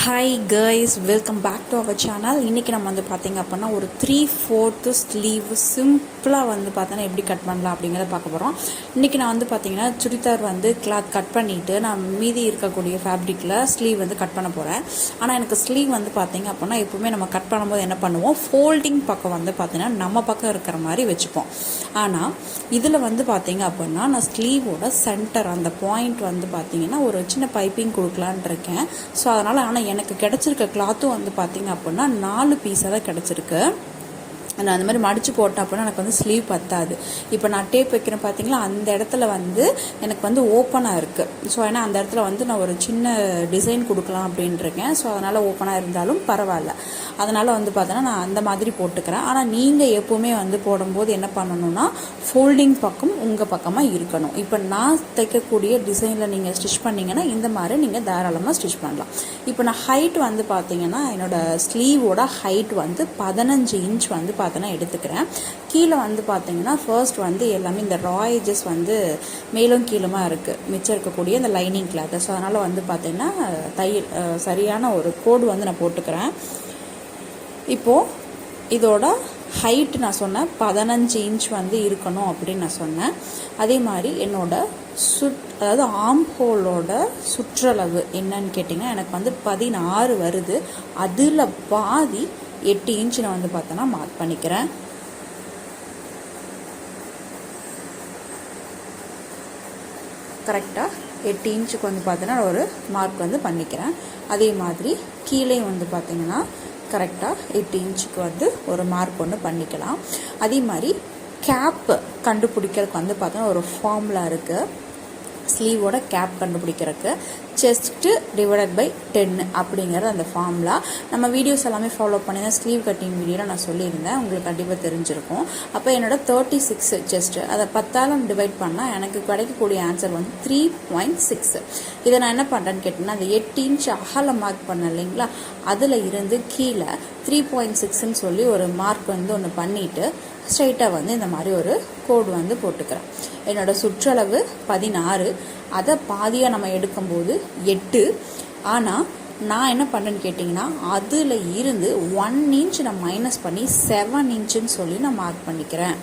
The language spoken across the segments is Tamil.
Hi guys, welcome back to our channel. இன்றைக்கி நம்ம வந்து பார்த்திங்க அப்படின்னா ஒரு 3/4 ஸ்லீவ் சிம்பிளாக வந்து பார்த்தோன்னா எப்படி கட் பண்ணலாம் அப்படிங்கிறத பார்க்க போகிறோம். இன்றைக்கி நான் வந்து பார்த்திங்கன்னா சுடிதார் வந்து கிளாத் கட் பண்ணிவிட்டு நான் மீதி இருக்கக்கூடிய ஃபேப்ரிக்கில் ஸ்லீவ் வந்து கட் பண்ண போகிறேன். ஆனால் எனக்கு ஸ்லீவ் வந்து பார்த்திங்க அப்படின்னா எப்போவுமே நம்ம கட் பண்ணும்போது என்ன பண்ணுவோம், ஃபோல்டிங் பக்கம் வந்து பார்த்திங்கன்னா நம்ம பக்கம் இருக்கிற மாதிரி வச்சுப்போம். ஆனால் இதில் வந்து பார்த்திங்க அப்படின்னா நான் ஸ்லீவோட சென்டர் அந்த பாயிண்ட் வந்து பார்த்திங்கன்னா ஒரு சின்ன பைப்பிங் கொடுக்கலான் இருக்கேன். ஸோ அதனால் ஆனால் எனக்கு கிடச்சிருக்க கிளாத்தும் வந்து பார்த்திங்க அப்படின்னா 4 பீஸாக தான் கிடச்சிருக்கு. நான் அந்த மாதிரி மடித்து போட்டேன் அப்படின்னா எனக்கு வந்து ஸ்லீவ் பத்தாது. இப்போ நான் டேப் வைக்கிறேன் பார்த்தீங்களா, அந்த இடத்துல வந்து எனக்கு வந்து ஓப்பனாக இருக்குது. ஸோ ஏன்னா அந்த இடத்துல வந்து நான் ஒரு சின்ன டிசைன் கொடுக்கலாம் அப்படின்ட்டுருக்கேன். ஸோ அதனால் ஓப்பனாக இருந்தாலும் பரவாயில்ல. அதனால் வந்து பார்த்தோன்னா நான் அந்த மாதிரி போட்டுக்கிறேன். ஆனால் நீங்கள் எப்போவுமே வந்து போடும்போது என்ன பண்ணணும்னா ஃபோல்டிங் பக்கம் உங்கள் பக்கமாக இருக்கணும். இப்போ நான் தைக்கக்கூடிய டிசைனில் நீங்கள் ஸ்டிச் பண்ணிங்கன்னா இந்த மாதிரி நீங்கள் தாராளமாக ஸ்டிச் பண்ணலாம். இப்போ நான் ஹைட் வந்து பார்த்தீங்கன்னா என்னோடய ஸ்லீவோட ஹைட் வந்து 15 இன்ச் வந்து பார்த்தோன்னா எடுத்துக்கிறேன். கீழே வந்து பார்த்தீங்கன்னா ஃபர்ஸ்ட் வந்து எல்லாமே இந்த ராயேஜஸ் வந்து மேலும் கீழுமா இருக்குது, மிச்சம் இருக்கக்கூடிய இந்த லைனிங் கிளாத்து. ஸோ அதனால் வந்து பார்த்தீங்கன்னா சரியான ஒரு கோடு வந்து நான் போட்டுக்கிறேன். இப்போது இதோட ஹைட் நான் சொன்னேன் 15 இன்ச் வந்து இருக்கணும் அப்படின்னு நான் சொன்னேன். அதே மாதிரி என்னோட அதாவது ஆம் ஹோலோட சுற்றளவு என்னன்னு கேட்டிங்கன்னா எனக்கு வந்து 16 வருது. அதில் பாதி 8 இன்ச் நான் வந்து பார்த்தோன்னா மார்க் பண்ணிக்கிறேன். கரெக்டாக 8 இன்ச்சுக்கு வந்து பார்த்தோன்னா ஒரு மார்க் வந்து பண்ணிக்கிறேன். அதே மாதிரி கீழே வந்து பார்த்திங்கன்னா கரெக்டாக 8 இன்ச்சுக்கு வந்து ஒரு மார்க் ஒன்று பண்ணிக்கலாம். அதே மாதிரி கேப் கண்டுபிடிக்கிறதுக்கு வந்து பார்த்தோன்னா ஒரு ஃபார்முலா இருக்குது. ஸ்லீவோட கேப் கண்டுபிடிக்கிறதுக்கு செஸ்ட்டு டிவைடட் பை 10 அப்படிங்கிறது அந்த ஃபார்முலா. நம்ம வீடியோஸ் எல்லாமே ஃபாலோ பண்ணி தான் ஸ்லீவ் கட்டிங் வீடியோவில் நான் சொல்லியிருந்தேன், உங்களுக்கு கண்டிப்பாக தெரிஞ்சிருக்கும். அப்போ என்னோட 36 செஸ்ட்டு அதை 10ஆல் டிவைட் பண்ணால் எனக்கு கிடைக்கக்கூடிய ஆன்சர் வந்து 3.6. இதை நான் என்ன பண்ணுறேன்னு கேட்டிங்கன்னா அந்த 8 இன்ச் அகல மார்க் பண்ணேன் இல்லைங்களா, அதில் இருந்து கீழே 3.6ன்னு சொல்லி ஒரு மார்க் வந்து ஒன்று பண்ணிவிட்டு ஸ்ட்ரைட்டாக வந்து இந்த மாதிரி ஒரு கோடு வந்து போட்டுக்கிறேன். என்னோடய சுற்றளவு 16, அதை பாதியாக நம்ம எடுக்கும்போது 8. ஆனால் நான் என்ன பண்ணுறேன்னு கேட்டிங்கன்னா அதில் இருந்து 1 இன்ச் நான் மைனஸ் பண்ணி 7 இன்ச்சுன்னு சொல்லி நான் மார்க் பண்ணிக்கிறேன்.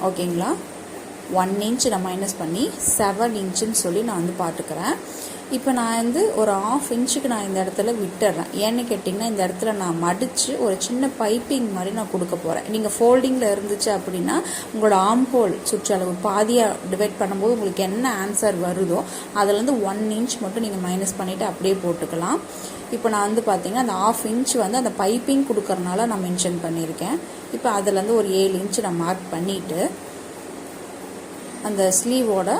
ஓகேங்களா, 1 இன்ச் நான் மைனஸ் பண்ணி 7 இன்ச்சுன்னு சொல்லி நான் வந்து பார்த்துக்கிறேன். இப்போ நான் வந்து ஒரு 1/2 இன்ச்சுக்கு நான் இந்த இடத்துல விட்டுறேன். ஏன்னு கேட்டிங்கன்னா இந்த இடத்துல நான் மடித்து ஒரு சின்ன பைப்பிங் மாதிரி நான் கொடுக்க போகிறேன். நீங்கள் ஃபோல்டிங்கில் இருந்துச்சு அப்படின்னா உங்களோட ஆம் ஹோல் சுற்றளவு பாதியாக டிவைட் பண்ணும்போது உங்களுக்கு என்ன ஆன்சர் வருதோ அதுலேருந்து 1 இன்ச் மட்டும் நீங்கள் மைனஸ் பண்ணிவிட்டு அப்படியே போட்டுக்கலாம். இப்போ நான் வந்து பார்த்திங்கன்னா அந்த 1/2 இன்ச் வந்து அந்த பைப்பிங் கொடுக்கறனால நான் மென்ஷன் பண்ணியிருக்கேன். இப்போ அதுலேருந்து ஒரு 7 இன்ச் நான் மார்க் பண்ணிவிட்டு அந்த ஸ்லீவோட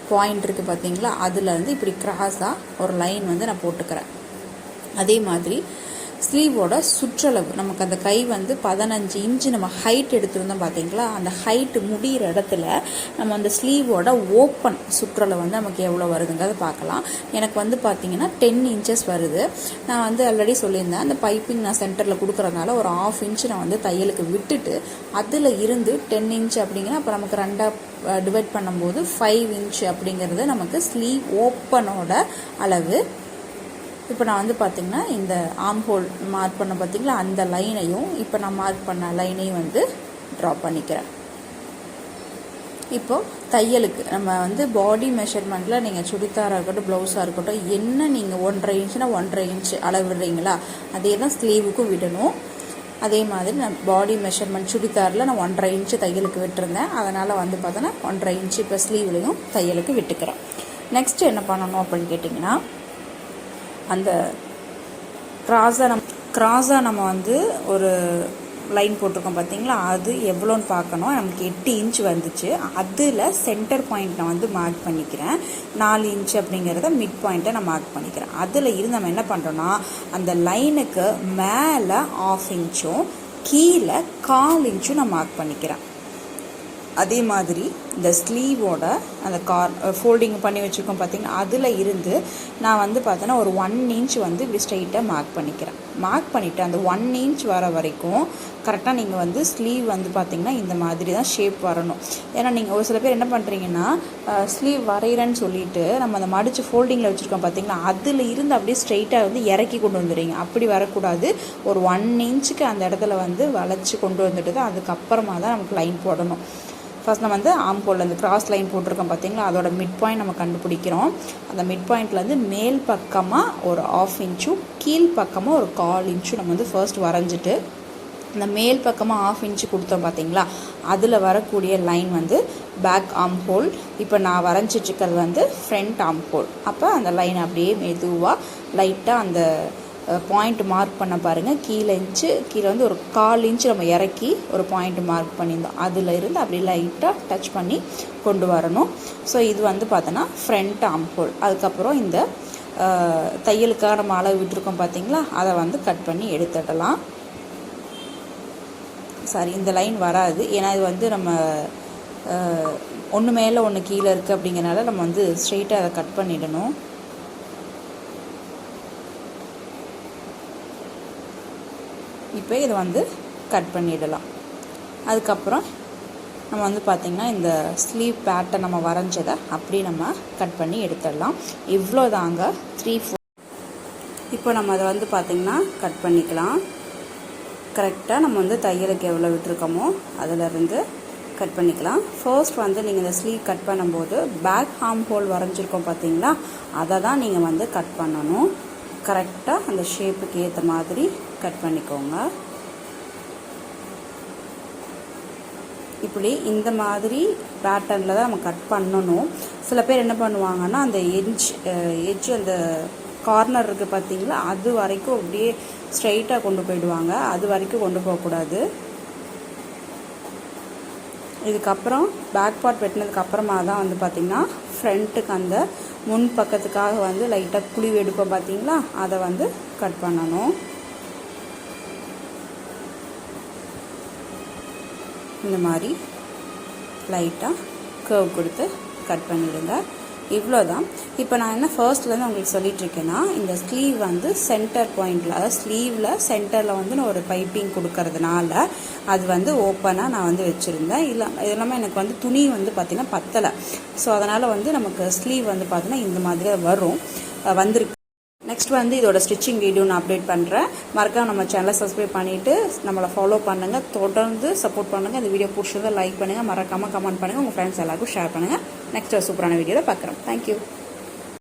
பாயிண்ட் இருக்குது பார்த்தீங்களா, அதில் வந்து இப்படி கிராஸாக ஒரு லைன் வந்து நான் போட்டுக்கிறேன். அதே மாதிரி ஸ்லீவோட சுற்றளவு நமக்கு அந்த கை வந்து 15 இன்ச்சு நம்ம ஹைட் எடுத்துருந்தோம் பார்த்தீங்களா, அந்த ஹைட்டு முடிகிற இடத்துல நம்ம அந்த ஸ்லீவோட ஓப்பன் சுற்றளவு வந்து நமக்கு எவ்வளோ வருதுங்கிறத பார்க்கலாம். எனக்கு வந்து பார்த்திங்கன்னா 10 இன்ச்சஸ் வருது. நான் வந்து ஆல்ரெடி சொல்லியிருந்தேன் அந்த பைப்பிங் நான் சென்டரில் கொடுக்குறதுனால ஒரு 1/2 இன்ச்சு நான் வந்து தையலுக்கு விட்டுட்டு அதில் இருந்து 10 இன்ச் அப்படிங்கிற அப்போ நமக்கு 2ஆக டிவைட் பண்ணும்போது 5 இன்ச் அப்படிங்கிறது நமக்கு ஸ்லீவ் ஓப்பனோட அளவு. இப்போ நான் வந்து பார்த்திங்கன்னா இந்த ஆம் ஹோல் மார்க் பண்ண பார்த்திங்களா அந்த லைனையும் இப்போ நான் மார்க் பண்ண லைனையும் வந்து ட்ரா பண்ணிக்கிறேன். இப்போது தையலுக்கு நம்ம வந்து பாடி மெஷர்மெண்ட்டில் நீங்கள் சுடிதாராக இருக்கட்டும் ப்ளவுஸாக இருக்கட்டும் என்ன நீங்கள் 1.5 இன்ச்சுனா 1.5 இன்ச்சு அளவு விடுறீங்களா அதே தான் ஸ்லீவுக்கும் விடணும். அதே மாதிரி நான் பாடி மெஷர்மெண்ட் சுடிதாரில் நான் 1.5 இன்ச்சு தையலுக்கு விட்டுருந்தேன். அதனால் வந்து பார்த்தோன்னா 1.5 இன்ச்சு இப்போ ஸ்லீவ்லேயும் தையலுக்கு விட்டுக்கிறேன். நெக்ஸ்ட்டு என்ன பண்ணணும் அப்படின்னு கேட்டிங்கன்னா அந்த கிராஸாக நம்ம வந்து ஒரு லைன் போட்டிருக்கோம் பார்த்தீங்களா, அது எவ்வளோன்னு பார்க்கணும். நமக்கு 8 இன்ச் வந்துச்சு. அதில் சென்டர் பாயிண்ட் நான் வந்து மார்க் பண்ணிக்கிறேன். 4 இன்ச் அப்படிங்கிறத மிட் பாயிண்ட்டை நான் மார்க் பண்ணிக்கிறேன். அதில் இருந்து நம்ம என்ன பண்ணுறோன்னா அந்த லைனுக்கு மேலே 1/2 இன்ச்சும் கீழே 1/4 இன்ச்சும் நான் மார்க் பண்ணிக்கிறேன். அதே மாதிரி இந்த ஸ்லீவோட அந்த ஃபோல்டிங் பண்ணி வச்சுருக்கோம் பார்த்திங்கன்னா அதில் இருந்து நான் வந்து பார்த்தோன்னா ஒரு 1 இன்ச் வந்து இப்படி ஸ்ட்ரைட்டாக மார்க் பண்ணிக்கிறேன். மார்க் பண்ணிவிட்டு அந்த 1 இன்ச் வர வரைக்கும் கரெக்டாக நீங்கள் வந்து ஸ்லீவ் வந்து பார்த்திங்கன்னா இந்த மாதிரி தான் ஷேப் வரணும். ஏன்னா நீங்கள் ஒரு சில பேர் என்ன பண்ணுறீங்கன்னா ஸ்லீவ் வரைகிறேன்னு சொல்லிட்டு நம்ம அந்த மடித்து ஃபோல்டிங்கில் வச்சுருக்கோம் பார்த்திங்கன்னா அதில் இருந்து அப்படியே ஸ்ட்ரைட்டாக வந்து இறக்கி கொண்டு வந்துடுறீங்க. அப்படி வரக்கூடாது. ஒரு 1 இன்ச்சுக்கு அந்த இடத்துல வந்து வளைச்சி கொண்டு வந்துட்டு தான் அதுக்கப்புறமா தான் நமக்கு லைன் போடணும். ஃபஸ்ட் நம்ம வந்து ஆம்போல் அந்த கிராஸ் லைன் போட்டிருக்கோம் பார்த்திங்களா, அதோட மிட் பாயிண்ட் நம்ம கண்டுபிடிக்கிறோம். அந்த மிட் பாயிண்ட்லேருந்து மேல் பக்கமாக ஒரு 1/2 இன்ச்சும் கீழ் பக்கமாக ஒரு 1/4 இன்ச்சும் நம்ம வந்து ஃபர்ஸ்ட் வரைஞ்சிட்டு இந்த மேல் பக்கமாக 1/2 இன்ச்சு கொடுத்தோம் பார்த்திங்களா, அதில் வரக்கூடிய லைன் வந்து பேக் ஆம் ஹோல். இப்போ நான் வரைஞ்சிட்ருக்கிறது வந்து ஃப்ரண்ட் ஆம் ஹோல். அப்போ அந்த லைன் அப்படியே மெதுவாக லைட்டாக அந்த பாயிண்ட் மார்க் பண்ண பாருங்கள். கீழே வந்து ஒரு 1/4 இன்ச்சு நம்ம இறக்கி ஒரு பாயிண்ட் மார்க் பண்ணியிருந்தோம். அதில் இருந்து அப்படியே லைட்டாக டச் பண்ணி கொண்டு வரணும். ஸோ இது வந்து பார்த்தோன்னா ஃப்ரண்ட் ஆம் ஹோல். அதுக்கப்புறம் இந்த தையலுக்காக நம்ம அளவு விட்டுருக்கோம் பார்த்திங்களா, அதை வந்து கட் பண்ணி எடுத்துடலாம். சாரி, இந்த லைன் வராது. ஏன்னா இது வந்து நம்ம ஒன்று மேலே ஒன்று கீழே இருக்குது அப்படிங்கிறனால நம்ம வந்து ஸ்ட்ரெயிட்டாக அதை கட் பண்ணிடணும். இப்போ இதை வந்து கட் பண்ணிடலாம். அதுக்கப்புறம் நம்ம வந்து பார்த்திங்கன்னா இந்த ஸ்லீவ் பேட்டர்ன் நம்ம வரைஞ்சதை அப்படியே நம்ம கட் பண்ணி எடுத்துடலாம். இவ்வளோ தாங்க 3/4. இப்போ நம்ம அதை வந்து பார்த்திங்கன்னா கட் பண்ணிக்கலாம். கரெக்டாக நம்ம வந்து தையலுக்கு எவ்வளோ விட்டுருக்கோமோ அதிலிருந்து கட் பண்ணிக்கலாம். ஃபர்ஸ்ட் வந்து நீங்கள் இந்த ஸ்லீவ் கட் பண்ணும்போது பேக் ஆர்ம் ஹோல் வரைஞ்சிருக்கோம் பார்த்தீங்களா, அதை தான் நீங்கள் வந்து கட் பண்ணணும். கரெக்டாக அந்த ஷேப்புக்கு ஏற்ற மாதிரி கட் பண்ணிக்கோங்க. இப்படி இந்த மாதிரி பேட்டர்னில் தான் நம்ம கட் பண்ணணும். சில பேர் என்ன பண்ணுவாங்கன்னா அந்த எட்ஜ் அந்த கார்னர் இருக்குது பார்த்தீங்களா, அது வரைக்கும் அப்படியே ஸ்ட்ரைட்டாக கொண்டு போயிடுவாங்க. அது வரைக்கும் கொண்டு போகக்கூடாது. இதுக்கப்புறம் பேக் பார்ட் வெட்டினதுக்கப்புறமா தான் வந்து பார்த்திங்கன்னா ஃப்ரண்ட்டுக்கு அந்த முன் பக்கத்துக்காக வந்து லைட்டாக குழிவு எடுப்போம் பார்த்தீங்களா, அதை வந்து கட் பண்ணணும். இந்த மாதிரி லைட்டாக கர்வ் கொடுத்து கட் பண்ணிடுங்க. இவ்வளோ தான். இப்போ நான் என்ன ஃபர்ஸ்ட்லேருந்து உங்களுக்கு சொல்லிகிட்ருக்கேன்னா, இந்த ஸ்லீவ் வந்து சென்டர் பாயிண்டில், அதாவது ஸ்லீவில் சென்டரில் வந்து நான் ஒரு பைப்பிங் கொடுக்கறதுனால அது வந்து ஓப்பனாக நான் வந்து வச்சுருந்தேன். இது இல்லாமல் எனக்கு வந்து துணி வந்து பார்த்திங்கன்னா பத்தலை. ஸோ அதனால் வந்து நமக்கு ஸ்லீவ் வந்து பார்த்திங்கன்னா இந்த மாதிரி வந்திருக்கு. நெக்ஸ்ட் வந்து இதோட ஸ்டிச்சிங் வீடியோ நான் அப்டேட் பண்ணுறேன். மறக்காம நம்ம சேனலை சப்ஸ்கிரைப் பண்ணிவிட்டு நம்மளை ஃபாலோ பண்ணுங்கள். தொடர்ந்து சப்போர்ட் பண்ணுங்கள். இந்த வீடியோ பிடிச்சதை லைக் பண்ணுங்கள். மறக்காமல் கமெண்ட் பண்ணுங்கள். உங்கள் ஃப்ரெண்ட்ஸ் எல்லாருக்கும் ஷேர் பண்ணுங்கள். நெக்ஸ்ட் சூப்பரான வீடியோவில் பார்க்குறோம். தேங்க்யூ.